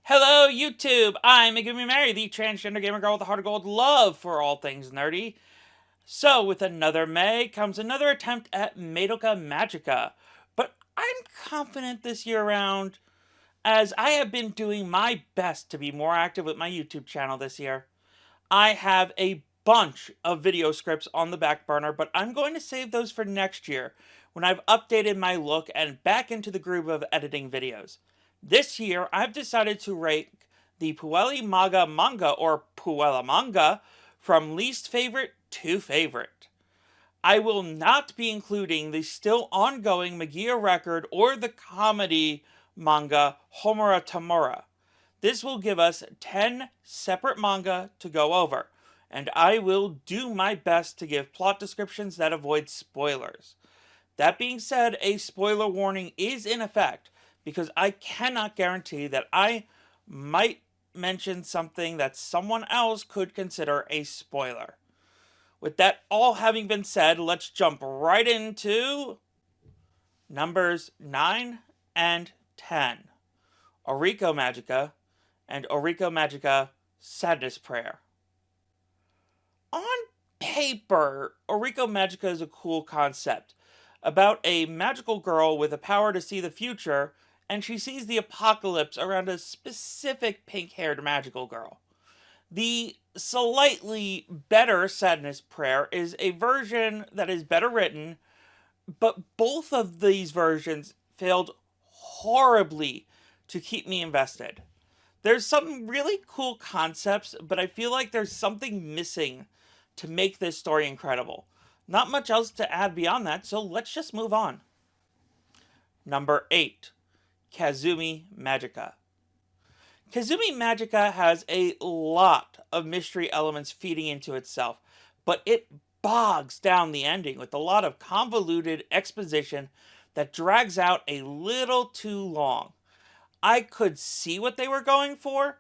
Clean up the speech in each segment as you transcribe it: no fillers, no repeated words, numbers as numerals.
Hello, YouTube! I'm Megumi Mary, the transgender gamer girl with a heart of gold love for all things nerdy. So, with another May comes another attempt at Madoka Magica. But I'm confident this year around, as I have been doing my best to be more active with my YouTube channel this year. I have a bunch of video scripts on the back burner, but I'm going to save those for next year when I've updated my look and back into the groove of editing videos. This year, I've decided to rank the Puelli Maga manga, or Puella manga, from least favorite to favorite. I will not be including the still ongoing Magia record or the comedy manga Homura Tamura. This will give us 10 separate manga to go over, and I will do my best to give plot descriptions that avoid spoilers. That being said, a spoiler warning is in effect because I cannot guarantee that I might mention something that someone else could consider a spoiler. With that all having been said, let's jump right into numbers 9 and 10. Oriko Magica and Oriko Magica Sadness Prayer. On paper, Oriko Magica is a cool concept about a magical girl with a power to see the future, and she sees the apocalypse around a specific pink-haired magical girl. The slightly better Sadness Prayer is a version that is better written, but both of these versions failed horribly to keep me invested. There's some really cool concepts, but I feel like there's something missing to make this story incredible. Not much else to add beyond that, so let's just move on. Number 8. Kazumi Magica. Kazumi Magica has a lot of mystery elements feeding into itself, but it bogs down the ending with a lot of convoluted exposition that drags out a little too long. I could see what they were going for,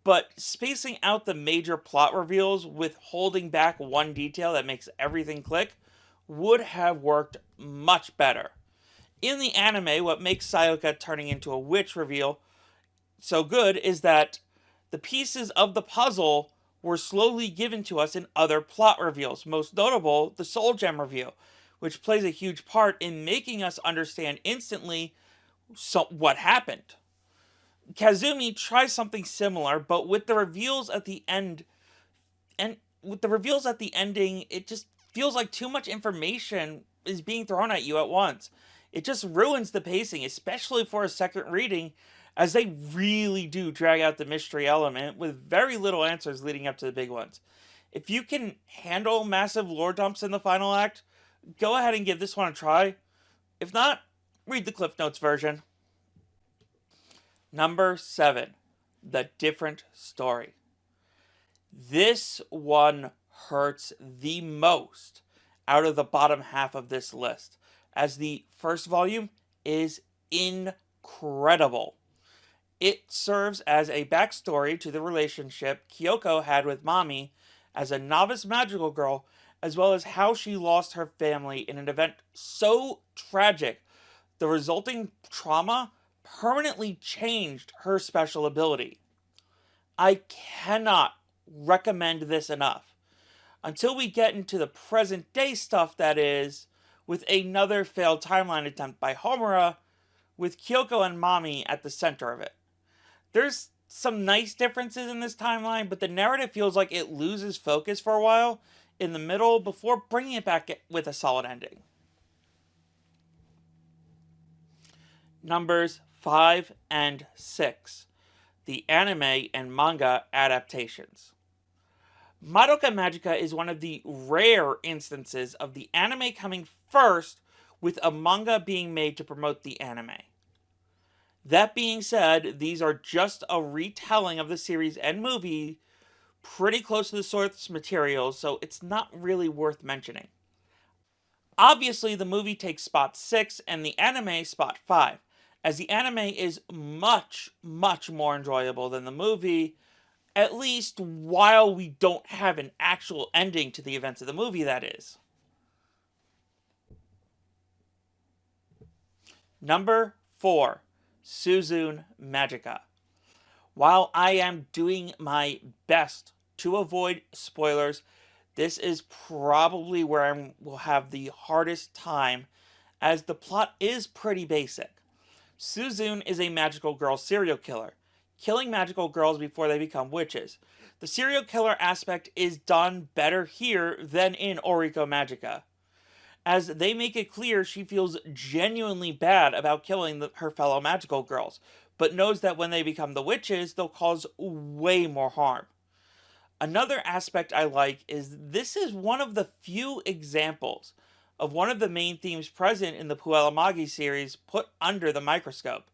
but spacing out the major plot reveals with holding back one detail that makes everything click would have worked much better. In the anime, what makes Sayaka turning into a witch reveal so good is that the pieces of the puzzle were slowly given to us in other plot reveals, most notable the Soul Gem reveal, which plays a huge part in making us understand instantly what happened. Kazumi tries something similar, but with the reveals at the end, and with the reveals at the ending, it just feels like too much information is being thrown at you at once. It just ruins the pacing, especially for a second reading, as they really do drag out the mystery element with very little answers leading up to the big ones. If you can handle massive lore dumps in the final act, go ahead and give this one a try. If not, read the Cliff Notes version. Number 7. The Different Story. This one hurts the most out of the bottom half of this list, as the first volume is incredible. It serves as a backstory to the relationship Kyoko had with Mami as a novice magical girl, as well as how she lost her family in an event so tragic the resulting trauma permanently changed her special ability. I cannot recommend this enough. Until we get into the present day stuff, that is, with another failed timeline attempt by Homura, with Kyoko and Mami at the center of it. There's some nice differences in this timeline, but the narrative feels like it loses focus for a while in the middle before bringing it back with a solid ending. Numbers 5 and 6. The anime and manga adaptations. Madoka Magica is one of the rare instances of the anime coming first with a manga being made to promote the anime. That being said, these are just a retelling of the series and movie, pretty close to the source material, so it's not really worth mentioning. Obviously, the movie takes spot 6 and the anime spot 5, as the anime is much, much more enjoyable than the movie, at least while we don't have an actual ending to the events of the movie, that is. Number 4. Suzune Magica. While I am doing my best to avoid spoilers, this is probably where I will have the hardest time, as the plot is pretty basic. Suzune is a magical girl serial killer, killing magical girls before they become witches. The serial killer aspect is done better here than in Oriko Magica, as they make it clear she feels genuinely bad about killing her fellow magical girls, but knows that when they become the witches, they'll cause way more harm. Another aspect I like is this is one of the few examples of one of the main themes present in the Puella Magi series put under the microscope.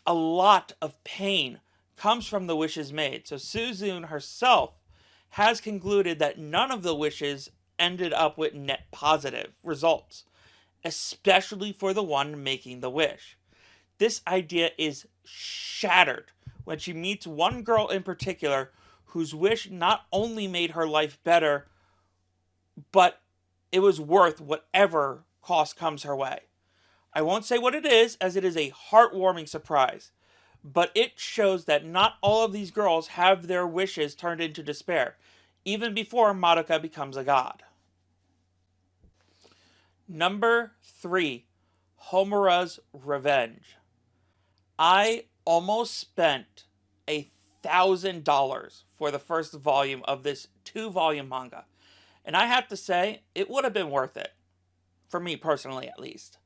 A lot of pain comes from the wishes made, so Suzune herself has concluded that none of the wishes ended up with net positive results, especially for the one making the wish. This idea is shattered when she meets one girl in particular whose wish not only made her life better, but it was worth whatever cost comes her way. I won't say what it is, as it is a heartwarming surprise, but it shows that not all of these girls have their wishes turned into despair, even before Madoka becomes a god. Number 3, Homura's Revenge. I almost spent $1,000 for the first volume of this 2-volume manga, and I have to say, it would have been worth it. For me personally, at least.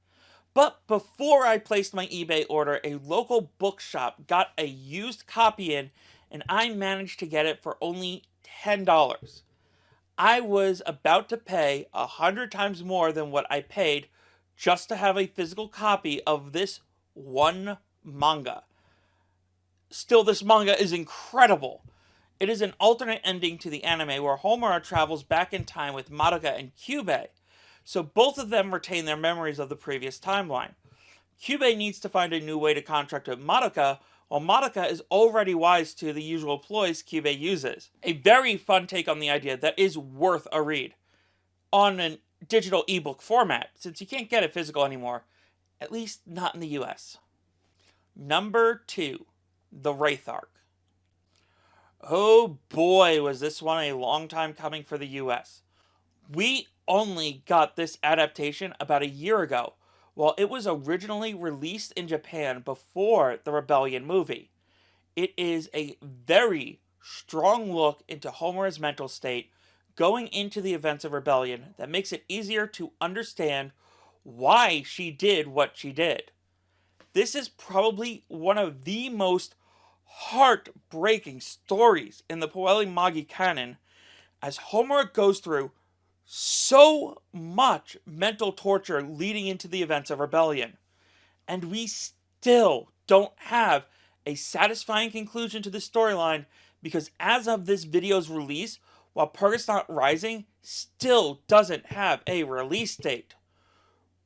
But before I placed my eBay order, a local bookshop got a used copy in, and I managed to get it for only $10. I was about to pay 100 times more than what I paid just to have a physical copy of this one manga. Still, this manga is incredible. It is an alternate ending to the anime where Homura travels back in time with Madoka and Kyubey, so both of them retain their memories of the previous timeline. Kyubey needs to find a new way to contract with Madoka, while Madoka is already wise to the usual ploys Kyubey uses. A very fun take on the idea that is worth a read, on a digital ebook format, since you can't get it physical anymore, at least not in the US. Number 2, the Wraith Arc. Oh boy, was this one a long time coming for the US. We only got this adaptation about a year ago, while it was originally released in Japan before the Rebellion movie. It is a very strong look into Homura's mental state going into the events of Rebellion that makes it easier to understand why she did what she did. This is probably one of the most heartbreaking stories in the Puella Magi canon, as Homura goes through so much mental torture leading into the events of Rebellion. And we still don't have a satisfying conclusion to the storyline, because as of this video's release, while Purgasont Rising still doesn't have a release date.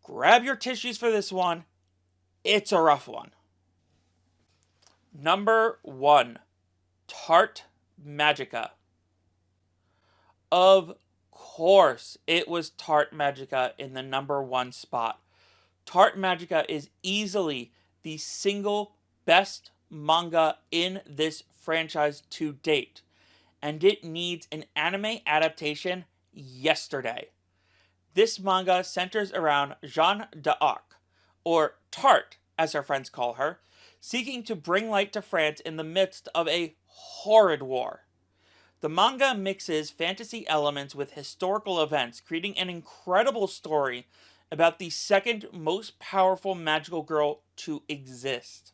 Grab your tissues for this one. It's a rough one. Number 1, Tart Magica. Of course, it was Tart Magica in the number 1 spot. Tart Magica is easily the single best manga in this franchise to date, and it needs an anime adaptation yesterday. This manga centers around Jeanne d'Arc, or Tart as her friends call her, seeking to bring light to France in the midst of a horrid war. The manga mixes fantasy elements with historical events, creating an incredible story about the second most powerful magical girl to exist.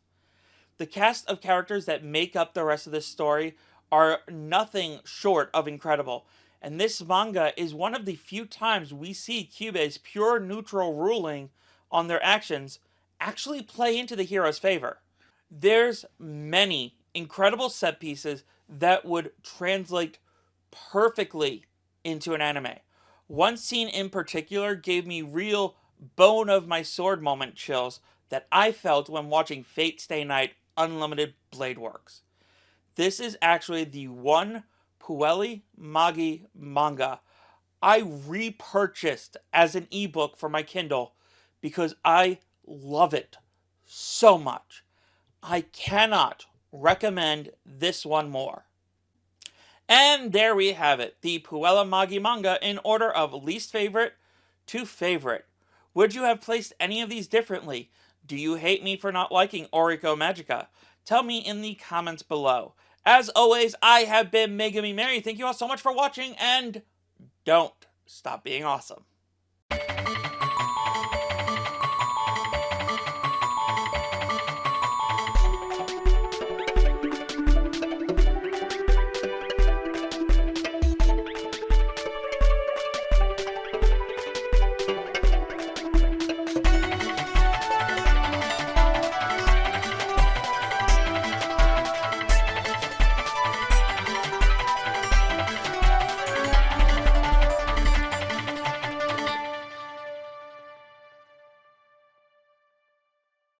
The cast of characters that make up the rest of this story are nothing short of incredible, and this manga is one of the few times we see Kyubey's pure neutral ruling on their actions actually play into the hero's favor. There's many incredible set pieces that would translate perfectly into an anime. One scene in particular gave me real bone of my sword moment chills that I felt when watching Fate Stay Night Unlimited Blade Works. This is actually the one Puella Magi manga I repurchased as an ebook for my Kindle because I love it so much. I cannot recommend this one more. And there we have it, the Puella Magi manga in order of least favorite to favorite. Would you have placed any of these differently? Do you hate me for not liking Oriko Magica? Tell me in the comments below. As always, I have been Megumi Mary. Thank you all so much for watching, and don't stop being awesome.